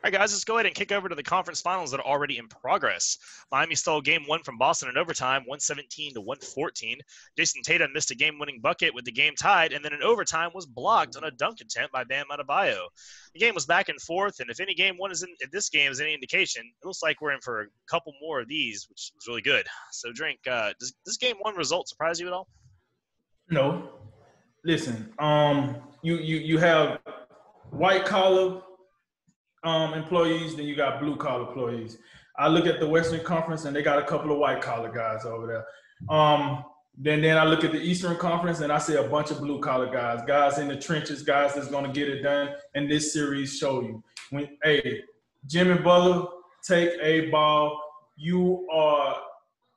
All right, guys, let's go ahead and kick over to the conference finals that are already in progress. Miami stole game one from Boston in overtime, 117 to 114. Jason Tatum missed a game-winning bucket with the game tied, and then in overtime was blocked on a dunk attempt by Bam Adebayo. The game was back and forth, and if any game one is in this game is any indication, it looks like we're in for a couple more of these, which was really good. So, Drink, does this game one result surprise you at all? No. Listen, you have white collar employees, then you got blue collar employees. I look at the Western Conference and they got a couple of white collar guys over there. Then I look at the Eastern Conference and I see a bunch of blue collar guys in the trenches, guys that's gonna get it done. And this series show you Jimmy Butler, take a ball. You are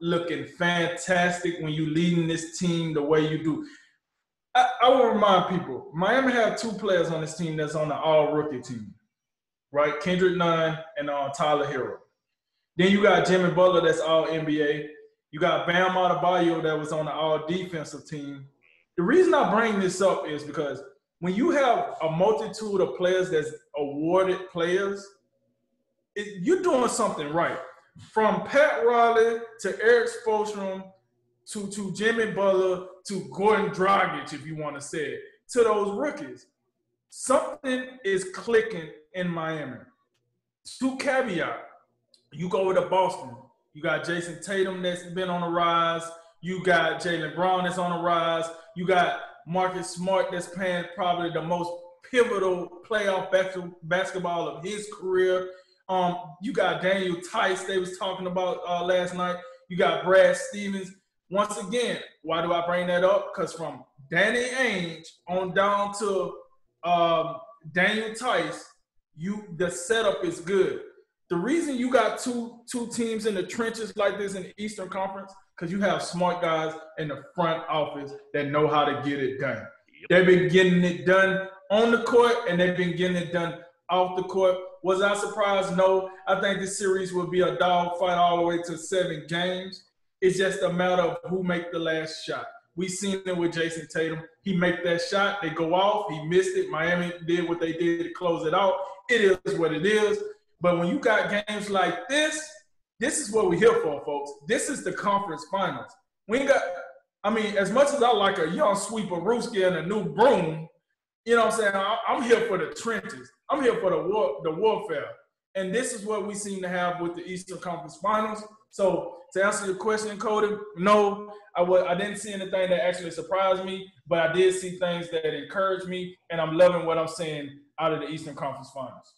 looking fantastic when you leading this team the way you do. I will remind people, Miami have two players on this team that's on the all-rookie team, right? Kendrick Nunn and Tyler Hero. Then you got Jimmy Butler that's all-NBA. You got Bam Adebayo that was on the all-defensive team. The reason I bring this up is because when you have a multitude of players that's awarded players, you're doing something right. From Pat Riley to Eric Spoelstra to Jimmy Butler to Gordon Dragic, if you want to say it, to those rookies. Something is clicking in Miami. To caveat, you go over to Boston. You got Jason Tatum that's been on the rise. You got Jaylen Brown that's on the rise. You got Marcus Smart that's playing probably the most pivotal playoff basketball of his career. You got Daniel Tice they was talking about last night. You got Brad Stevens. Once again, why do I bring that up? Because from Danny Ainge on down to Daniel Tice, the setup is good. The reason you got two teams in the trenches like this in the Eastern Conference, because you have smart guys in the front office that know how to get it done. They've been getting it done on the court, and they've been getting it done off the court. Was I surprised? No. I think this series will be a dogfight all the way to 7 games. It's just a matter of who make the last shot. We seen it with Jason Tatum. He make that shot. They go off. He missed it. Miami did what they did to close it out. It is what it is. But when you got games like this is what we're here for, folks. This is the conference finals. We ain't got – as much as I like a young sweeper Ruski and a new broom, you know what I'm saying? I'm here for the trenches. I'm here for the warfare. And this is what we seem to have with the Eastern Conference Finals. So to answer your question, Cody, no, I didn't see anything that actually surprised me, but I did see things that encouraged me, and I'm loving what I'm seeing out of the Eastern Conference Finals.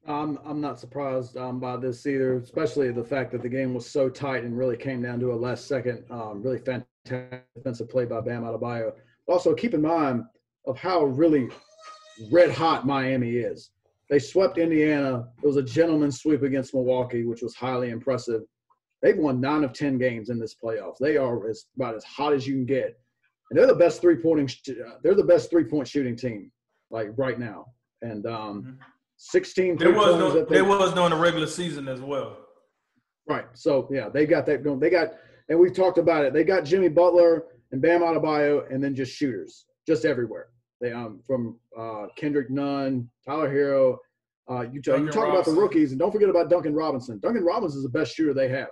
I'm not surprised by this either, especially the fact that the game was so tight and really came down to a last second, really fantastic defensive play by Bam Adebayo. Also, keep in mind of how really red hot Miami is. They swept Indiana. It was a gentleman's sweep against Milwaukee, which was highly impressive. They've won 9 of 10 games in this playoffs. They are about as hot as you can get, and they're the best three-point shooting team like right now. And 16. There was during the regular season as well. Right. So yeah, they got that going. And we've talked about it. They got Jimmy Butler and Bam Adebayo, and then just shooters, just everywhere. They from Kendrick Nunn, Tyler Hero. You talk about the rookies, and don't forget about Duncan Robinson. Duncan Robinson is the best shooter they have,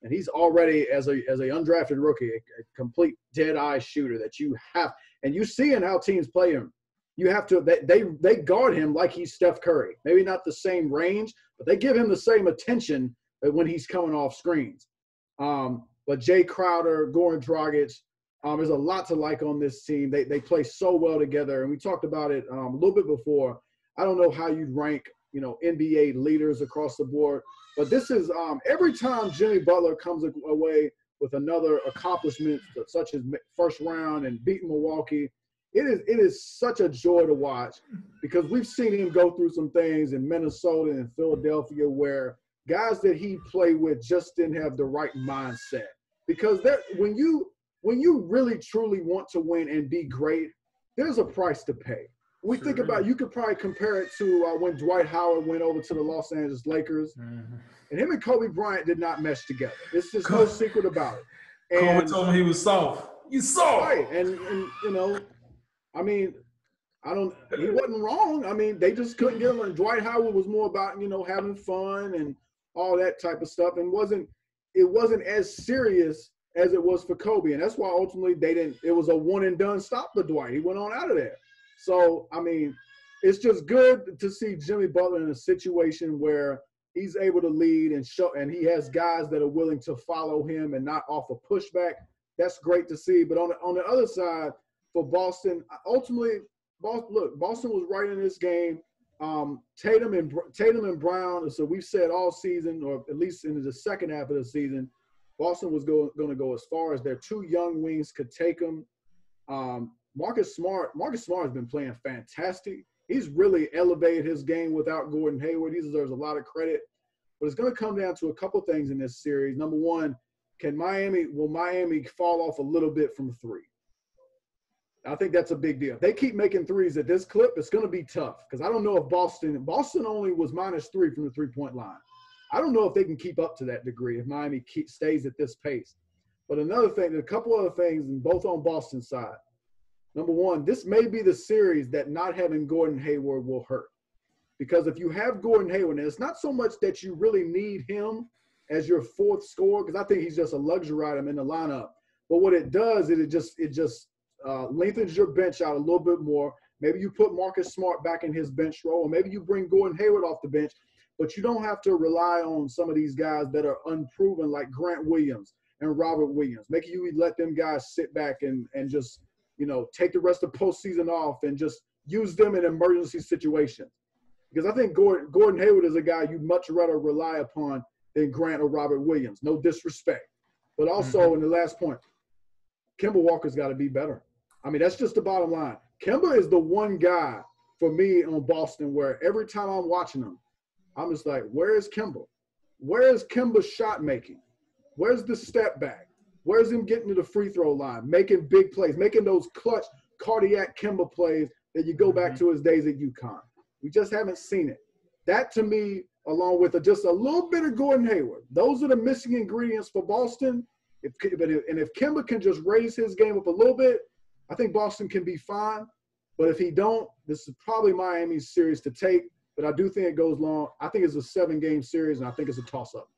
and he's already as a undrafted rookie a complete dead-eye shooter that you have. And you see in how teams play him, you have to they guard him like he's Steph Curry. Maybe not the same range, but they give him the same attention when he's coming off screens. But Jay Crowder, Goran Dragic. There's a lot to like on this team. They play so well together, and we talked about it a little bit before. I don't know how you'd rank, NBA leaders across the board, but this is every time Jimmy Butler comes away with another accomplishment such as first round and beating Milwaukee, it is such a joy to watch because we've seen him go through some things in Minnesota and Philadelphia where guys that he played with just didn't have the right mindset. Because when you really truly want to win and be great, there's a price to pay. We think about, you could probably compare it to when Dwight Howard went over to the Los Angeles Lakers, and him and Kobe Bryant did not mesh together. It's just no secret about it. Kobe told him he was soft. You soft. Right, and He wasn't wrong. I mean, they just couldn't get him. And Dwight Howard was more about, having fun and all that type of stuff, and it wasn't as serious as it was for Kobe. And that's why ultimately it was a one and done stop for Dwight. He went on out of there. So, I mean, it's just good to see Jimmy Butler in a situation where he's able to lead and he has guys that are willing to follow him and not offer pushback. That's great to see. But on the other side, for Boston, ultimately, Boston was right in this game. Tatum and Brown. So we've said all season, or at least into the second half of the season, Boston was going to go as far as their two young wings could take them. Marcus Smart has been playing fantastic. He's really elevated his game without Gordon Hayward. He deserves a lot of credit. But it's going to come down to a couple things in this series. Number one, will Miami fall off a little bit from three? I think that's a big deal. If they keep making threes at this clip, it's going to be tough because I don't know if Boston only was -3 from the three-point line. I don't know if they can keep up to that degree if Miami stays at this pace. But another thing, a couple other things, and both on Boston's side. Number one, this may be the series that not having Gordon Hayward will hurt. Because if you have Gordon Hayward, and it's not so much that you really need him as your fourth scorer, because I think he's just a luxury item in the lineup. But what it does is it just lengthens your bench out a little bit more. Maybe you put Marcus Smart back in his bench role, or maybe you bring Gordon Hayward off the bench, but you don't have to rely on some of these guys that are unproven like Grant Williams and Robert Williams. Maybe you let them guys sit back and just, take the rest of the postseason off and just use them in emergency situations. Because I think Gordon Hayward is a guy you'd much rather rely upon than Grant or Robert Williams. No disrespect. But also, in the last point, Kemba Walker's got to be better. I mean, that's just the bottom line. Kemba is the one guy for me on Boston where every time I'm watching him, I'm just like, where is Kemba? Where is Kemba's shot making? Where's the step back? Where's him getting to the free throw line, making big plays, making those clutch cardiac Kemba plays that you go back to his days at UConn? We just haven't seen it. That, to me, along with just a little bit of Gordon Hayward, those are the missing ingredients for Boston. If Kemba can just raise his game up a little bit, I think Boston can be fine. But if he don't, this is probably Miami's series to take. But I do think it goes long. I think it's a 7-game series, and I think it's a toss-up.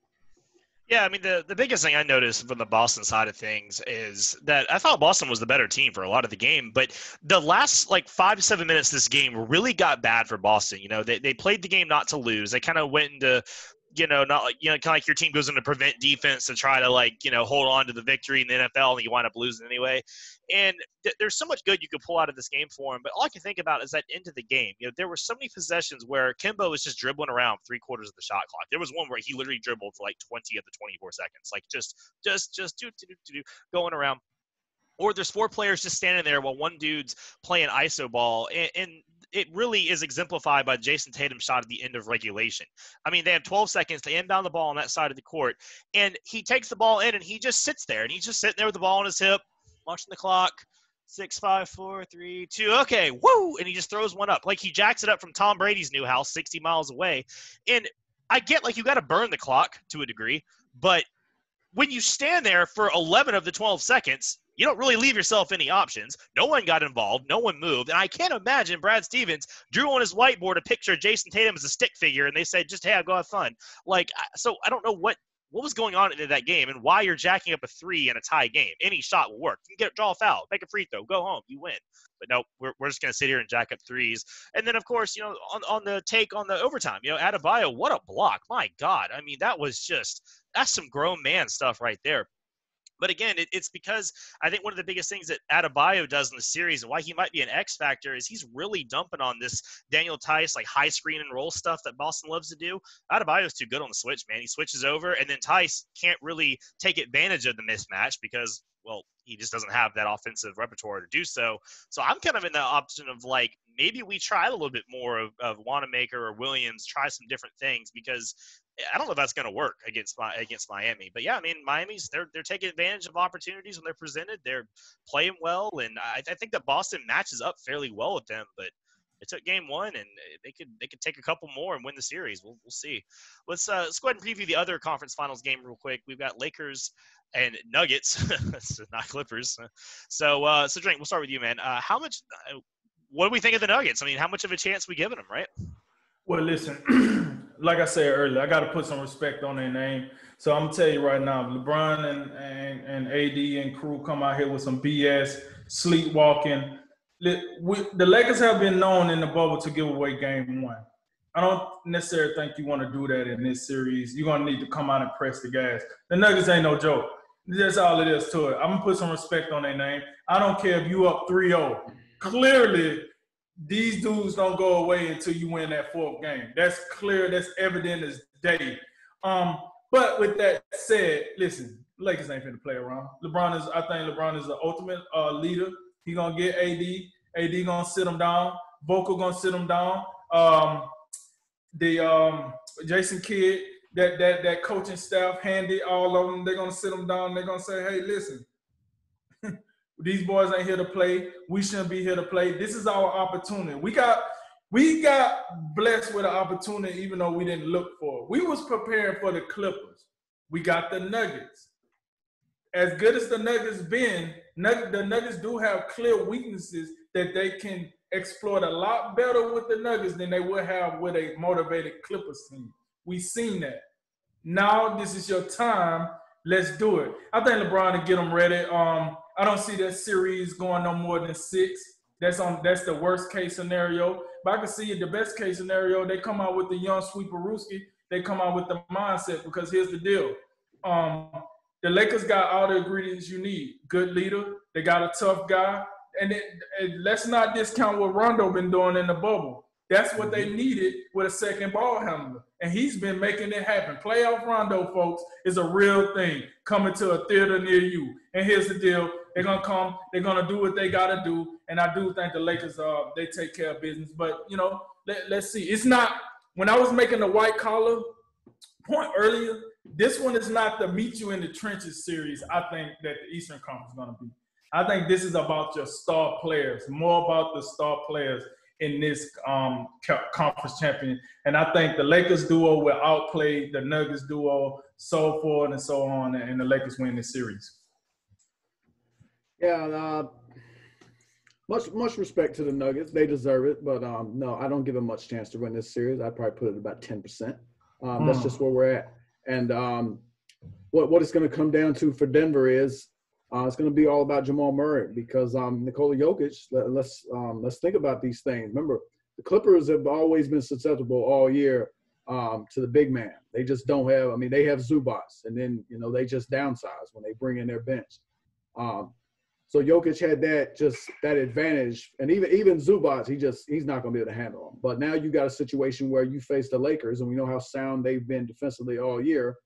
Yeah, I mean, the biggest thing I noticed from the Boston side of things is that I thought Boston was the better team for a lot of the game, but the last 5 to 7 minutes of this game really got bad for Boston. They played the game not to lose. They kind of went into not kind of like your team goes into prevent defense to try to hold on to the victory in the NFL and you wind up losing anyway. And there's so much good you could pull out of this game for him. But all I can think about is that end of the game. There were so many possessions where Kemba was just dribbling around 3/4 of the shot clock. There was one where he literally dribbled for 20 of the 24 seconds, just going around. Or there's 4 players just standing there while one dude's playing iso ball. And it really is exemplified by Jason Tatum's shot at the end of regulation. I mean, they have 12 seconds to inbound the ball on that side of the court, and he takes the ball in, and he just sits there, and he's just sitting there with the ball on his hip, watching the clock. 6, 5, 4, 3, 2. Okay, woo! And he just throws one up. He jacks it up from Tom Brady's new house 60 miles away. And I get, you got to burn the clock to a degree, but when you stand there for 11 of the 12 seconds, you don't really leave yourself any options. No one got involved. No one moved. And I can't imagine Brad Stevens drew on his whiteboard a picture of Jason Tatum as a stick figure, and they said, just, hey, go have fun. So I don't know what was going on in that game and why you're jacking up a 3 in a tie game. Any shot will work. You can draw a foul, make a free throw, go home, you win. But no, we're just going to sit here and jack up 3s. And then, of course, on the take on the overtime, Adebayo, what a block. My God. I mean, that's some grown man stuff right there. But again, it's because I think one of the biggest things that Adebayo does in the series and why he might be an X factor is he's really dumping on this Daniel Tice, high screen and roll stuff that Boston loves to do. Adebayo's too good on the switch, man. He switches over, and then Tice can't really take advantage of the mismatch because, well, he just doesn't have that offensive repertoire to do so. So I'm kind of in the option of maybe we try a little bit more of Wanamaker or Williams, try some different things because I don't know if that's going to work against Miami. But yeah, I mean, Miami's they're taking advantage of opportunities when they're presented. They're playing well, and I think that Boston matches up fairly well with them. But it took game 1, and they could take a couple more and win the series. We'll see. Let's go ahead and preview the other conference finals game real quick. We've got Lakers and Nuggets, not Clippers. So Drink, we'll start with you, man. How much? what do we think of the Nuggets? I mean, how much of a chance we giving them, right? Well, listen, like I said earlier, I got to put some respect on their name. So I'm gonna tell you right now, LeBron and AD and crew come out here with some BS, sleepwalking. The Lakers have been known in the bubble to give away game one. I don't necessarily think you want to do that in this series. You're going to need to come out and press the gas. The Nuggets ain't no joke. That's all it is to it. I'm going to put some respect on their name. I don't care if you up 3-0. Clearly, these dudes don't go away until you win that fourth game. That's clear. That's evident as day. But with that said, listen, the Lakers ain't finna play around. I think LeBron is the ultimate leader. He going to get AD. AD going to sit him down. Booker going to sit him down. Jason Kidd, that coaching staff, Handy, all of them, they're gonna sit them down. They're gonna say, "Hey, listen, these boys ain't here to play. We shouldn't be here to play. This is our opportunity. We got blessed with an opportunity, even though we didn't look for it. We was preparing for the Clippers. We got the Nuggets. As good as the Nuggets been, the Nuggets do have clear weaknesses that they can exploit a lot better with the Nuggets than they would have with a motivated Clippers team. We've seen that. Now this is your time. Let's do it. I think LeBron will get them ready. I don't see that series going no more than 6. That's the worst case scenario. But I can see the best case scenario. They come out with the young Sweeper-Ruski. They come out with the mindset, because here's the deal. The Lakers got all the ingredients you need. Good leader. They got a tough guy. And let's not discount what Rondo been doing in the bubble. That's what they needed with a second ball handler. And he's been making it happen. Playoff Rondo, folks, is a real thing coming to a theater near you. And here's the deal. They're going to come. They're going to do what they got to do. And I do think the Lakers, they take care of business. But, let's see. It's not – when I was making the white collar point earlier, this one is not the meet you in the trenches series I think that the Eastern Conference is going to be. I think this is about your star players, more about the star players in this conference champion. And I think the Lakers duo will outplay the Nuggets duo, so forth and so on, and the Lakers win this series. Yeah, much respect to the Nuggets. They deserve it, but no, I don't give them much chance to win this series. I'd probably put it about 10%. That's just where we're at. And what it's going to come down to for Denver is it's going to be all about Jamal Murray, because Nikola Jokic, let's think about these things. Remember, the Clippers have always been susceptible all year to the big man. They just don't have – they have Zubac, and then, they just downsize when they bring in their bench. So Jokic had that advantage. And even Zubac, he's not going to be able to handle him. But now you got a situation where you face the Lakers, and we know how sound they've been defensively all year.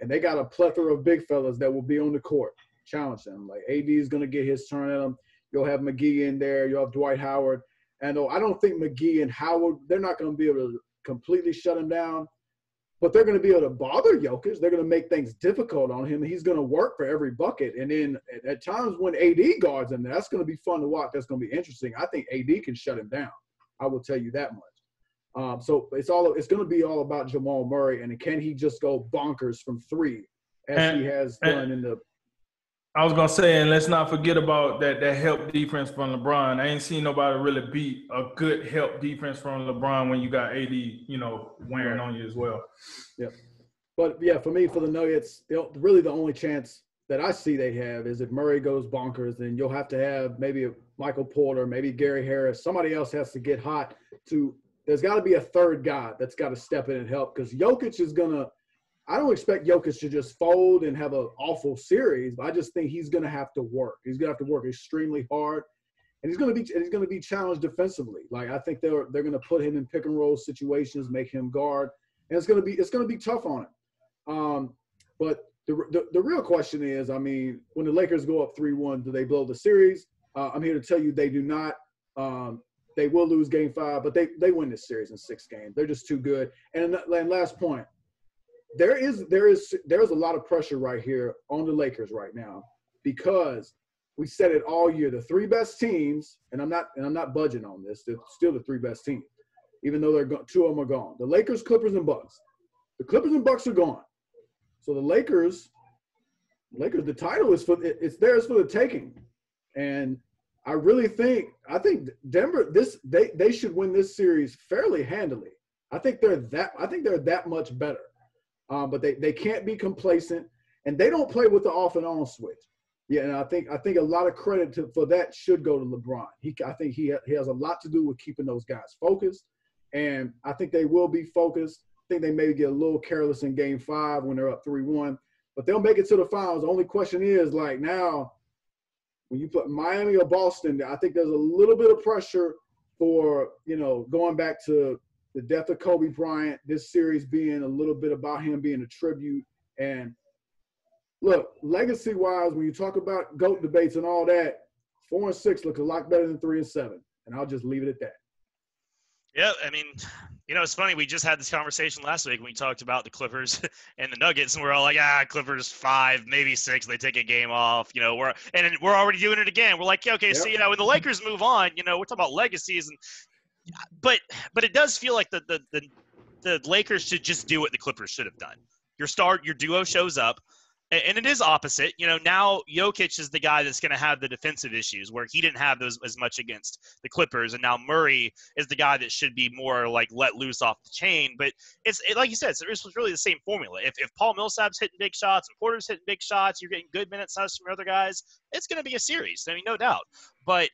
And they got a plethora of big fellas that will be on the court, challenge them. Like AD is going to get his turn at them. You'll have McGee in there. You'll have Dwight Howard. And I don't think McGee and Howard, they're not going to be able to completely shut him down, but they're going to be able to bother Jokic. They're going to make things difficult on him. He's going to work for every bucket. And then at times when AD guards him, that's going to be fun to watch. That's going to be interesting. I think AD can shut him down. I will tell you that much. So it's going to be all about Jamal Murray, and can he just go bonkers from 3 as he has done in the. I was gonna say, and let's not forget about that help defense from LeBron. I ain't seen nobody really beat a good help defense from LeBron when you got AD, wearing on you as well. Yeah, but yeah, for me, for the Nuggets, really the only chance that I see they have is if Murray goes bonkers, then you'll have to have maybe Michael Porter, maybe Gary Harris. Somebody else has to get hot to. There's got to be a third guy that's got to step in and help, because Jokic is going to – I don't expect Jokic to just fold and have an awful series, but I just think he's going to have to work. He's going to have to work extremely hard, and he's going to be challenged defensively. Like, I think they're going to put him in pick and roll situations, make him guard, and it's going to be tough on him. But the real question is, when the Lakers go up 3-1, do they blow the series? I'm here to tell you they do not. They will lose Game 5, but they win this series in 6 games. They're just too good. And last point, there is a lot of pressure right here on the Lakers right now, because we said it all year. The 3 best teams, and I'm not budging on this. They're still the 3 best teams, even though 2 of them are gone. The Lakers, Clippers, and Bucks. The Clippers and Bucks are gone. So the Lakers, the title is it's theirs for the taking, and I think Denver they should win this series fairly handily. I think they're that much better. But they can't be complacent, and they don't play with the off and on switch. Yeah, and I think a lot of credit for that should go to LeBron. I think he has a lot to do with keeping those guys focused, and I think they will be focused. I think they maybe get a little careless in Game 5 when they're up 3-1, but they'll make it to the finals. The only question is, like, now when you put Miami or Boston, I think there's a little bit of pressure for, going back to the death of Kobe Bryant, this series being a little bit about him being a tribute. And look, legacy-wise, when you talk about GOAT debates and all that, 4-6 looks a lot better than 3-7. And I'll just leave it at that. Yeah, I mean, it's funny. We just had this conversation last week when we talked about the Clippers and the Nuggets, and we're all like, Clippers 5, maybe 6. They take a game off. We're already doing it again. We're like, yeah, okay, so when the Lakers move on, we're talking about legacies, but it does feel like the Lakers should just do what the Clippers should have done. Your duo shows up. And it is opposite. Now Jokic is the guy that's going to have the defensive issues where he didn't have those as much against the Clippers. And now Murray is the guy that should be more like let loose off the chain. But like you said, it's really the same formula. If Paul Millsap's hitting big shots and Porter's hitting big shots, you're getting good minutes out from other guys, it's going to be a series. I mean, no doubt. But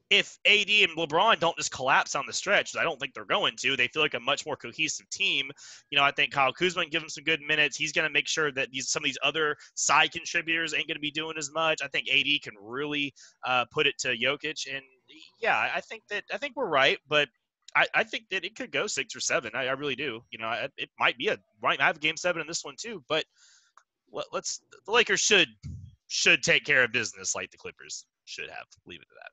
if AD and LeBron don't just collapse on the stretch, I don't think they're going to. They feel like a much more cohesive team. I think Kyle Kuzma can give them some good minutes. He's going to make sure that some of these other side contributors ain't going to be doing as much. I think AD can really put it to Jokic. And, yeah, I think we're right, but I think that it could go 6 or 7. I really do. It might have Game 7 in this one too, but the Lakers should take care of business like the Clippers should have. Leave it to that.